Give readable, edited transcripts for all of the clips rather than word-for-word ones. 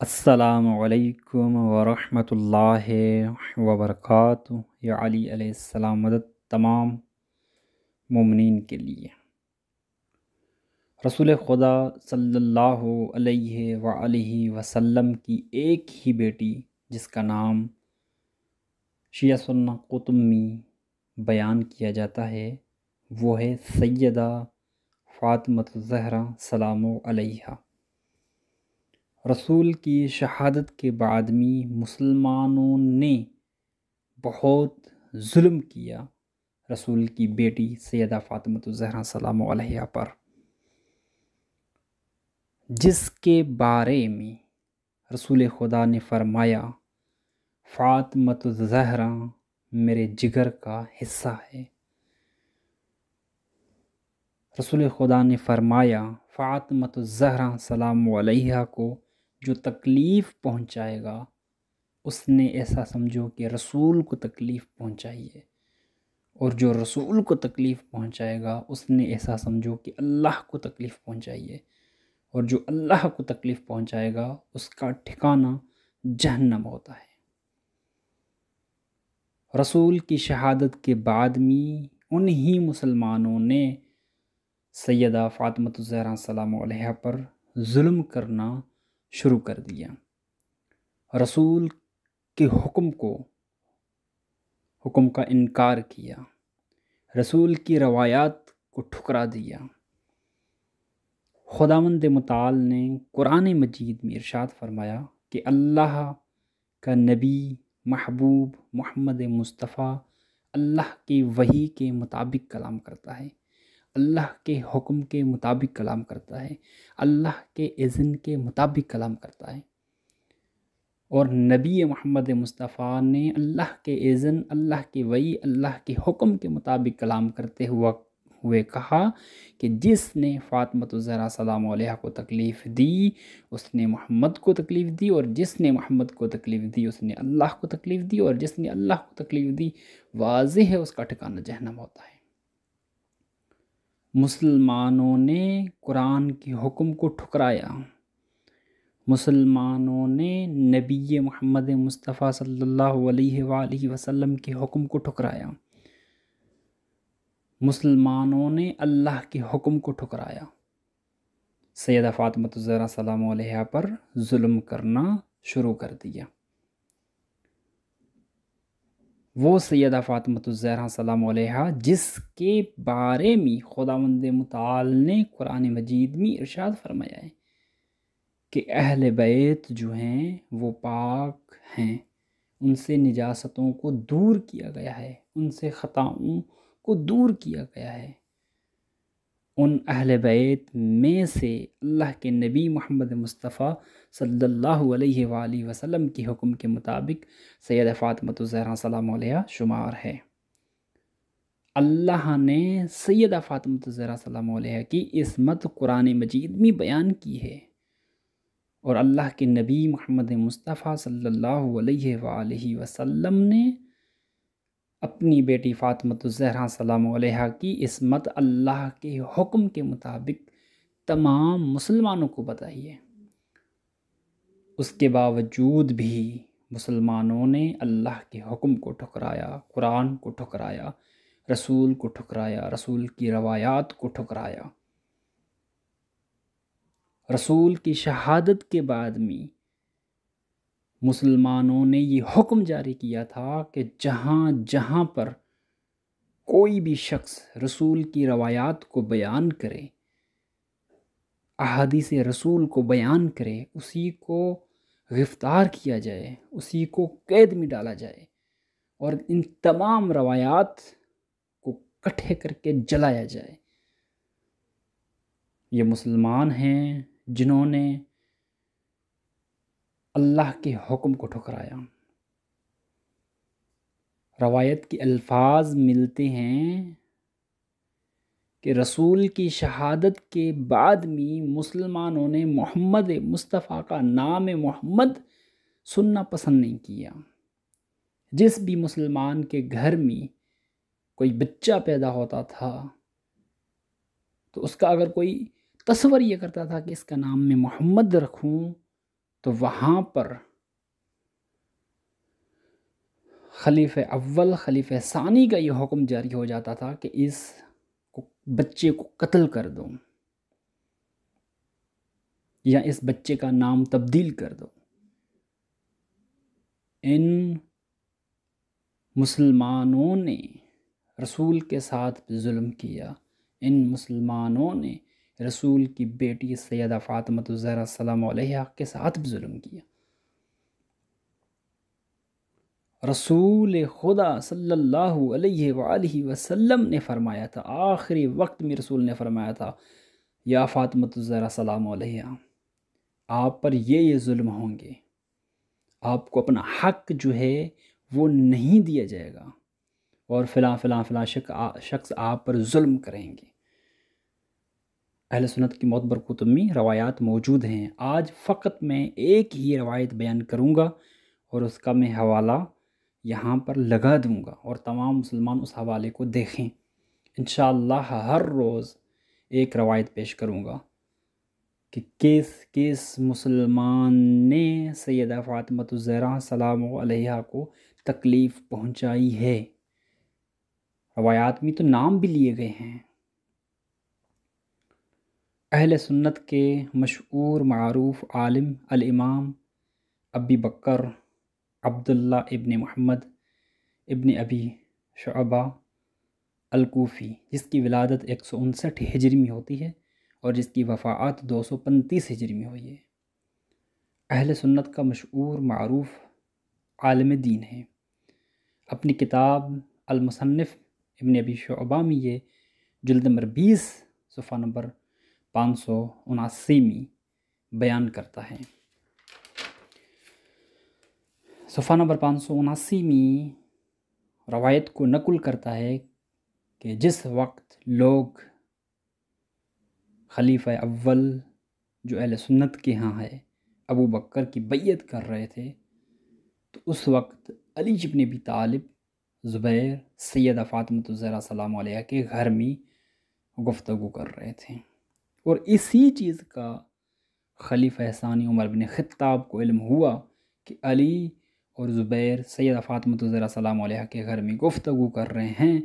السلام علیکم ورحمۃ اللہ وبرکاتہ۔ یا علی علیہ السلام مدد تمام مومنین کے لیے۔ رسول خدا صلی اللہ علیہ وآلہ وسلم کی ایک ہی بیٹی جس کا نام شیعہ سنہ قطمی بیان کیا جاتا ہے وہ ہے سیدہ فاطمۃ الزہرا سلام علیہا۔ رسول کی شہادت کے بعد میں مسلمانوں نے بہت ظلم کیا رسول کی بیٹی سیدہ فاطمۃ الزہرا سلام علیہا پر، جس کے بارے میں رسول خدا نے فرمایا فاطمۃ الزہرا میرے جگر کا حصہ ہے۔ رسول خدا نے فرمایا فاطمۃ الزہرا سلام علیہا کو جو تکلیف پہنچائے گا اس نے ایسا سمجھو کہ رسول کو تکلیف پہنچائی ہے، اور جو رسول کو تکلیف پہنچائے گا اس نے ایسا سمجھو کہ اللہ کو تکلیف پہنچائی ہے، اور جو اللہ کو تکلیف پہنچائے گا اس کا ٹھکانہ جہنم ہوتا ہے۔ رسول کی شہادت کے بعد میں انہی مسلمانوں نے سیدہ فاطمۃ الزہرا سلام علیہا پر ظلم کرنا شروع کر دیا، رسول کے حکم کا انکار کیا، رسول کی روایات کو ٹھکرا دیا۔ خداوند متعال نے قرآن مجید میں ارشاد فرمایا کہ اللہ کا نبی محبوب محمد مصطفیٰ اللہ کی وحی کے مطابق کلام کرتا ہے، اللہ کے حکم کے مطابق کلام کرتا ہے، اللہ کے اذن کے مطابق کلام کرتا ہے۔ اور نبی محمد مصطفیٰ نے اللہ کے اذن، اللہ کی وحی، اللہ کے حکم کے مطابق کلام کرتے ہوئے کہا کہ جس نے فاطمۃ الزہرا سلام علیہا کو تکلیف دی اس نے محمد کو تکلیف دی، اور جس نے محمد کو تکلیف دی اس نے اللہ کو تکلیف دی، اور جس نے اللہ کو تکلیف دی واضح ہے اس کا ٹھکانہ جہنم ہوتا ہے۔ مسلمانوں نے قرآن کے حکم کو ٹھکرایا، مسلمانوں نے نبی محمد مصطفیٰ صلی اللہ علیہ وآلہ وسلم کے حکم کو ٹھکرایا، مسلمانوں نے اللہ کے حکم کو ٹھکرایا، سیدہ فاطمۃ الزہرا سلام علیہا پر ظلم کرنا شروع کر دیا۔ وہ سیدہ فاطمۃ الزہرا سلام علیہا جس کے بارے میں خداوند متعال نے قرآن مجید میں ارشاد فرمایا ہے کہ اہل بیت جو ہیں وہ پاک ہیں، ان سے نجاستوں کو دور کیا گیا ہے، ان سے خطاؤں کو دور کیا گیا ہے۔ ان اہل بیت میں سے اللہ کے نبی محمد مصطفیٰ صلی اللہ علیہ وآلہ وسلم کے حکم کے مطابق سیدہ فاطمۃ الزہرا سلام علیہا شمار ہے۔ اللہ نے سیدہ فاطمۃ الزہرا سلام علیہا کی عصمت قرآن مجید میں بیان کی ہے، اور اللہ کے نبی محمد مصطفیٰ صلی اللہ علیہ وآلہ وسلم نے اپنی بیٹی فاطمۃ الزہرا سلام علیہا کی عصمت اللہ کے حکم کے مطابق تمام مسلمانوں کو بتائی ہے۔ اس کے باوجود بھی مسلمانوں نے اللہ کے حکم کو ٹھکرایا، قرآن کو ٹھکرایا، رسول کو ٹھکرایا، رسول کی روایات کو ٹھکرایا۔ رسول کی شہادت کے بعد میں مسلمانوں نے یہ حکم جاری کیا تھا کہ جہاں جہاں پر کوئی بھی شخص رسول کی روایات کو بیان کرے، احادیث رسول کو بیان کرے، اسی کو گرفتار کیا جائے، اسی کو قید میں ڈالا جائے، اور ان تمام روایات کو اکٹھے کر کے جلایا جائے۔ یہ مسلمان ہیں جنہوں نے اللہ کے حکم کو ٹھکرایا۔ روایت کے الفاظ ملتے ہیں کہ رسول کی شہادت کے بعد میں مسلمانوں نے محمد مصطفیٰ کا نام محمد سننا پسند نہیں کیا۔ جس بھی مسلمان کے گھر میں کوئی بچہ پیدا ہوتا تھا تو اس کا اگر کوئی تصور یہ کرتا تھا کہ اس کا نام میں محمد رکھوں تو وہاں پر خلیفہ اول خلیفہ ثانی کا یہ حکم جاری ہو جاتا تھا کہ اس بچے کو قتل کر دو یا اس بچے کا نام تبدیل کر دو۔ ان مسلمانوں نے رسول کے ساتھ ظلم کیا، ان مسلمانوں نے رسول کی بیٹی سیدہ فاطمہ الزہرا السلام علیہا کے ساتھ بھی ظلم کیا۔ رسول خدا صلی اللہ علیہ وآلہ وسلم نے فرمایا تھا، آخری وقت میں رسول نے فرمایا تھا، یا فاطمہ الزہرا سلام علیہا، آپ پر یہ ظلم ہوں گے، آپ کو اپنا حق جو ہے وہ نہیں دیا جائے گا، اور فلاں فلاں فلاں شخص آپ پر ظلم کریں گے۔ اہل سنت کی معتبر کتب میں روایات موجود ہیں۔ آج فقط میں ایک ہی روایت بیان کروں گا اور اس کا میں حوالہ یہاں پر لگا دوں گا، اور تمام مسلمان اس حوالے کو دیکھیں۔ انشاءاللہ ہر روز ایک روایت پیش کروں گا کہ کس مسلمان نے سیدہ فاطمہ الزہرا سلام علیہا کو تکلیف پہنچائی ہے۔ روایات میں تو نام بھی لیے گئے ہیں۔ اہل سنت کے مشہور معروف عالم الامام ابی بکر عبداللہ ابن محمد ابن ابی شعبہ الکوفی، جس کی ولادت 159 ہجری میں ہوتی ہے اور جس کی وفات 235 ہجری میں ہوئی ہے، اہل سنت کا مشہور معروف عالم دین ہے۔ اپنی کتاب المصنف ابن ابی شعبہ میں یہ جلد نمبر 20 صفحہ نمبر 579 میں بیان کرتا ہے۔ صفحہ نمبر 579 میں روایت کو نقل کرتا ہے کہ جس وقت لوگ خلیفہ اول جو اہل سنت کے ہاں ہے ابو بکر کی بیعت کر رہے تھے، تو اس وقت علی بن ابی طالب، زبیر، سیدہ فاطمہ الزہرا سلام علیہا کے گھر میں گفتگو کر رہے تھے، اور اسی چیز کا خلیفہ ثانی عمر بن خطاب کو علم ہوا کہ علی اور زبیر سیدہ فاطمہ الزہرا سلام علیہا کے گھر میں گفتگو کر رہے ہیں،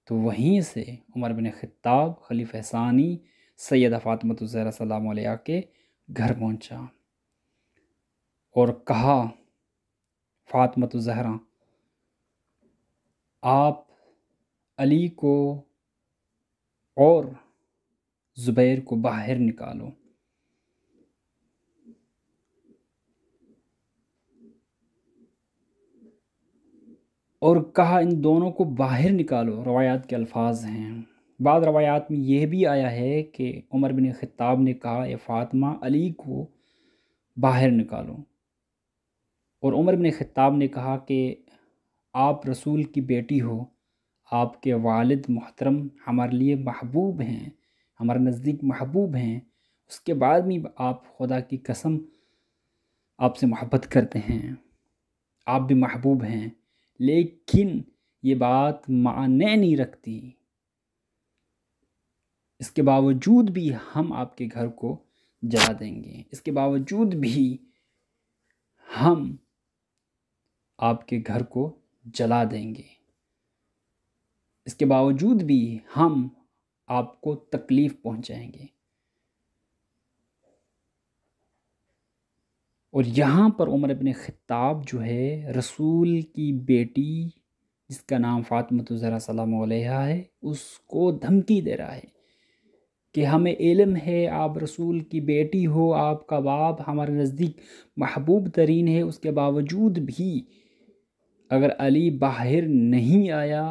تو وہیں سے عمر بن خطاب خلیفہ ثانی سیدہ فاطمہ الزہرا سلام علیہا کے گھر پہنچا اور کہا، فاطمہ الزہرا، آپ علی کو اور زبیر کو باہر نکالو۔ اور کہا ان دونوں کو باہر نکالو، روایات کے الفاظ ہیں۔ بعض روایات میں یہ بھی آیا ہے کہ عمر بن خطاب نے کہا، اے فاطمہ، علی کو باہر نکالو، اور عمر بن خطاب نے کہا کہ آپ رسول کی بیٹی ہو، آپ کے والد محترم ہمارے لیے محبوب ہیں، ہمارے نزدیک محبوب ہیں، اس کے بعد بھی آپ خدا کی قسم آپ سے محبت کرتے ہیں، آپ بھی محبوب ہیں، لیکن یہ بات معنی نہیں رکھتی، اس کے باوجود بھی ہم آپ کے گھر کو جلا دیں گے، اس کے باوجود بھی ہم آپ کے گھر کو جلا دیں گے، اس کے باوجود بھی ہم آپ کو تکلیف پہنچائیں گے۔ اور یہاں پر عمر بن خطاب جو ہے رسول کی بیٹی جس کا نام فاطمہ الزہرا سلام علیہا ہے، اس کو دھمکی دے رہا ہے کہ ہمیں علم ہے آپ رسول کی بیٹی ہو، آپ کا باپ ہمارے نزدیک محبوب ترین ہے، اس کے باوجود بھی اگر علی باہر نہیں آیا،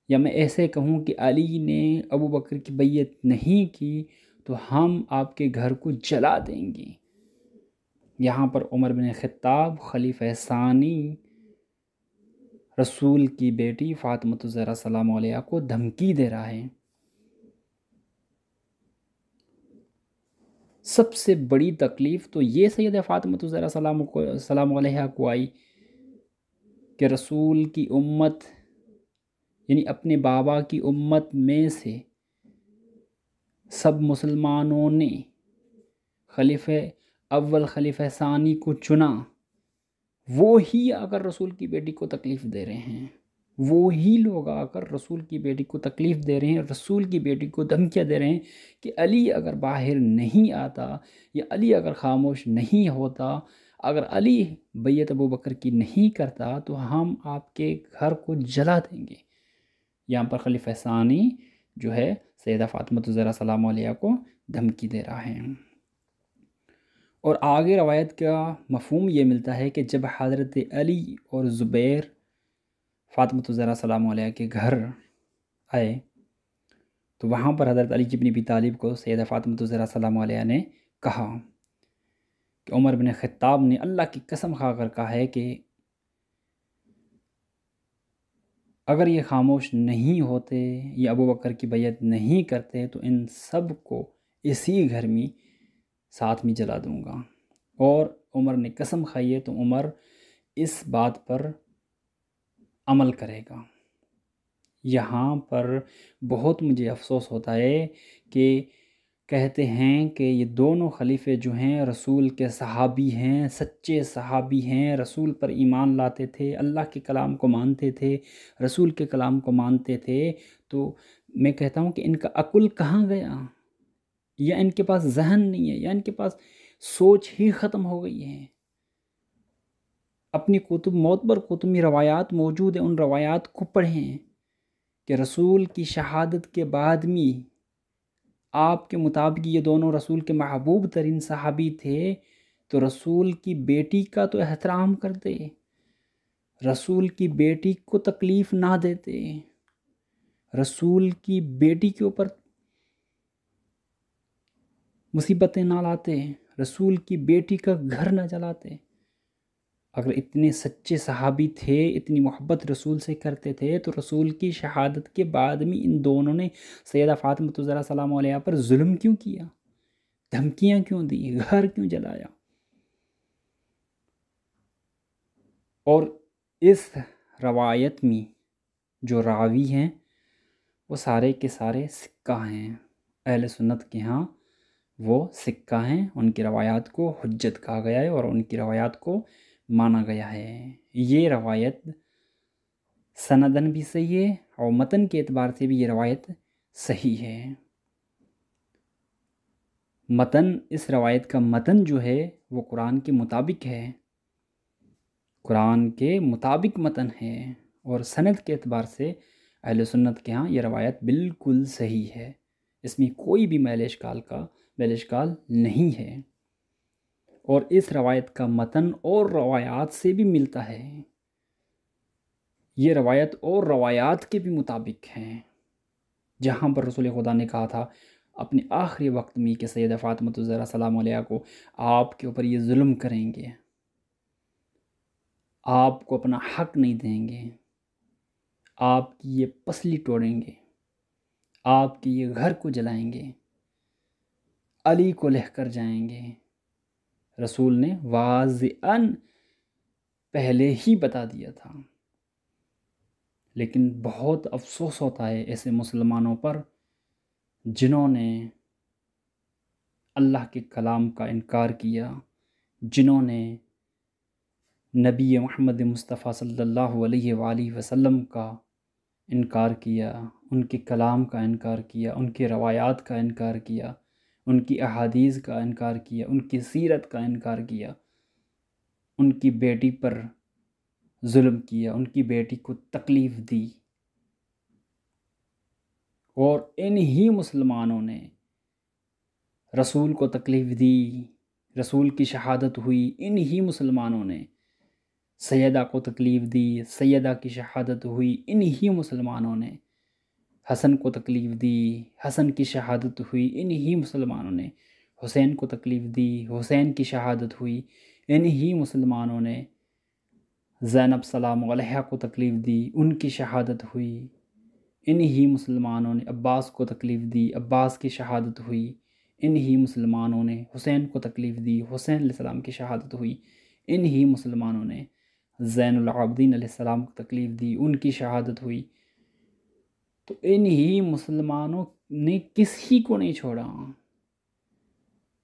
یا میں ایسے کہوں کہ علی نے ابو بکر کی بیعت نہیں کی، تو ہم آپ کے گھر کو جلا دیں گے۔ یہاں پر عمر بن خطاب خلیفہ ثانی رسول کی بیٹی فاطمہ الزہرا سلام علیہا کو دھمکی دے رہا ہے۔ سب سے بڑی تکلیف تو یہ سیدہ فاطمہ الزہرا سلام علیہا کو آئی کہ رسول کی امت، یعنی اپنے بابا کی امت میں سے سب مسلمانوں نے خلیفہ اول خلیفہ ثانی کو چنا، وہی آ کر رسول کی بیٹی کو تکلیف دے رہے ہیں، وہی لوگ آ کر رسول کی بیٹی کو تکلیف دے رہے ہیں، رسول کی بیٹی کو دھمکیاں دے رہے ہیں کہ علی اگر باہر نہیں آتا یا علی اگر خاموش نہیں ہوتا، اگر علی بیعت ابو بکر کی نہیں کرتا تو ہم آپ کے گھر کو جلا دیں گے۔ یہاں پر خلیفہ ثانی جو ہے سیدہ فاطمہ الزہرا سلام علیہ کو دھمکی دے رہا ہے۔ اور آگے روایت کا مفہوم یہ ملتا ہے کہ جب حضرت علی اور زبیر فاطمہ الزہرا سلام علیہ کے گھر آئے تو وہاں پر حضرت علی بن ابی طالب کو سیدہ فاطمہ الزہرا سلام علیہ نے کہا کہ عمر بن خطاب نے اللہ کی قسم کھا کر کہا ہے کہ اگر یہ خاموش نہیں ہوتے یا ابو بکر کی بیعت نہیں کرتے تو ان سب کو اسی گھر میں ساتھ میں جلا دوں گا۔ اور عمر نے قسم کھائی ہے تو عمر اس بات پر عمل کرے گا۔ یہاں پر بہت مجھے افسوس ہوتا ہے کہ کہتے ہیں کہ یہ دونوں خلیفے جو ہیں رسول کے صحابی ہیں، سچے صحابی ہیں، رسول پر ایمان لاتے تھے، اللہ کے کلام کو مانتے تھے، رسول کے کلام کو مانتے تھے، تو میں کہتا ہوں کہ ان کا عقل کہاں گیا؟ یا ان کے پاس ذہن نہیں ہے، یا ان کے پاس سوچ ہی ختم ہو گئی ہے۔ اپنی کتب معتبر کتب میں روایات موجود ہیں، ان روایات کو پڑھیں کہ رسول کی شہادت کے بعد میں آپ کے مطابق یہ دونوں رسول کے محبوب ترین صحابی تھے، تو رسول کی بیٹی کا تو احترام کرتے، رسول کی بیٹی کو تکلیف نہ دیتے، رسول کی بیٹی کے اوپر مصیبتیں نہ لاتے، رسول کی بیٹی کا گھر نہ جلاتے۔ اگر اتنے سچے صحابی تھے، اتنی محبت رسول سے کرتے تھے، تو رسول کی شہادت کے بعد میں ان دونوں نے سیدہ فاطمہ الزہرا سلام علیہ پر ظلم کیوں کیا؟ دھمکیاں کیوں دی؟ گھر کیوں جلایا؟ اور اس روایت میں جو راوی ہیں وہ سارے کے سارے سکہ ہیں، اہل سنت کے ہاں وہ سکہ ہیں، ان کی روایات کو حجت کہا گیا ہے اور ان کی روایات کو مانا گیا ہے۔ یہ روایت سندن بھی صحیح ہے اور متن کے اعتبار سے بھی یہ روایت صحیح ہے۔ متن، اس روایت کا متن جو ہے وہ قرآن کے مطابق ہے، قرآن کے مطابق متن ہے، اور سند کے اعتبار سے اہل سنت کے ہاں یہ روایت بالکل صحیح ہے، اس میں کوئی بھی میل اشکال نہیں ہے۔ اور اس روایت کا متن اور روایات سے بھی ملتا ہے، یہ روایت اور روایات کے بھی مطابق ہیں، جہاں پر رسول خدا نے کہا تھا اپنے آخری وقت میں کہ سیدہ فاطمہ الزہرا سلام علیہ کو آپ کے اوپر یہ ظلم کریں گے، آپ کو اپنا حق نہیں دیں گے، آپ کی یہ پسلی توڑیں گے، آپ کے یہ گھر کو جلائیں گے، علی کو لے کر جائیں گے۔ رسول نے واضحاً پہلے ہی بتا دیا تھا، لیکن بہت افسوس ہوتا ہے ایسے مسلمانوں پر جنہوں نے اللہ کے کلام کا انکار کیا، جنہوں نے نبی محمد مصطفیٰ صلی اللہ علیہ وآلہ وسلم کا انکار کیا، ان کے کلام کا انکار کیا، ان کے روایات کا انکار کیا، ان کی احادیث کا انکار کیا، ان کی سیرت کا انکار کیا، ان کی بیٹی پر ظلم کیا، ان کی بیٹی کو تکلیف دی، اور انہی مسلمانوں نے رسول کو تکلیف دی، رسول کی شہادت ہوئی، انہی مسلمانوں نے سیدہ کو تکلیف دی، سیدہ کی شہادت ہوئی، انہی مسلمانوں نے حسن کو تکلیف دی، حسن کی شہادت ہوئی، انہی مسلمانوں نے حسین کو تکلیف دی، حسین کی شہادت ہوئی، انہی مسلمانوں نے زینب سلام علیہ کو تکلیف دی، ان کی شہادت ہوئی، انہی مسلمانوں نے عباس کو تکلیف دی، عباس کی شہادت ہوئی، انہی مسلمانوں نے حسین کو تکلیف دی، حسین علیہ السلام کی شہادت ہوئی، انہی مسلمانوں نے زین العابدین علیہ السلام کو تکلیف دی، ان کی شہادت ہوئی۔ تو انہی مسلمانوں نے کسی کو نہیں چھوڑا،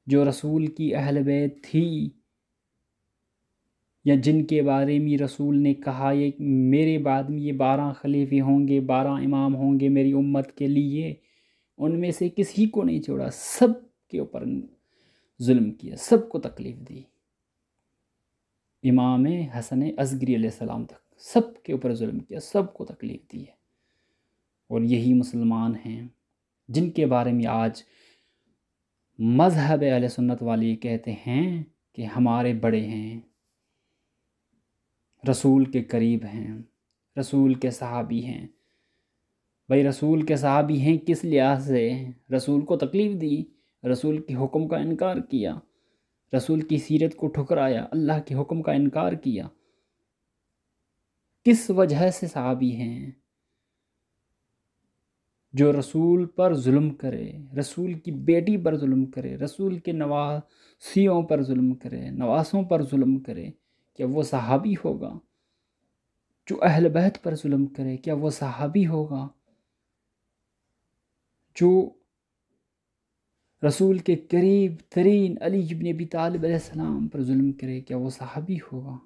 جو رسول کی اہل بیت تھی یا جن کے بارے میں رسول نے کہا یہ میرے بعد میں یہ 12 خلیفے ہوں گے، 12 امام ہوں گے میری امت کے لیے، ان میں سے کسی کو نہیں چھوڑا، سب کے اوپر ظلم کیا، سب کو تکلیف دی، امام حسن اصغری علیہ السلام تک سب کے اوپر ظلم کیا، سب کو تکلیف دی ہے۔ اور یہی مسلمان ہیں جن کے بارے میں آج مذہب اہل سنت والے کہتے ہیں کہ ہمارے بڑے ہیں، رسول کے قریب ہیں، رسول کے صحابی ہیں۔ بھائی رسول کے صحابی ہیں کس لحاظ سے؟ رسول کو تکلیف دی، رسول کے حکم کا انکار کیا، رسول کی سیرت کو ٹھکرایا، اللہ کے حکم کا انکار کیا، کس وجہ سے صحابی ہیں؟ جو رسول پر ظلم کرے، رسول کی بیٹی پر ظلم کرے، رسول کے نواسیوں پر ظلم کرے، نواسوں پر ظلم کرے، کیا وہ صحابی ہوگا؟ جو اہل بیت پر ظلم کرے کیا وہ صحابی ہوگا؟ جو رسول کے قریب ترین علی بن ابی طالب علیہ السلام پر ظلم کرے کیا وہ صحابی ہوگا؟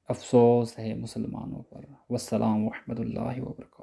افسوس ہے مسلمانوں پر۔ والسلام ورحمۃ اللہ وبرکاتہ۔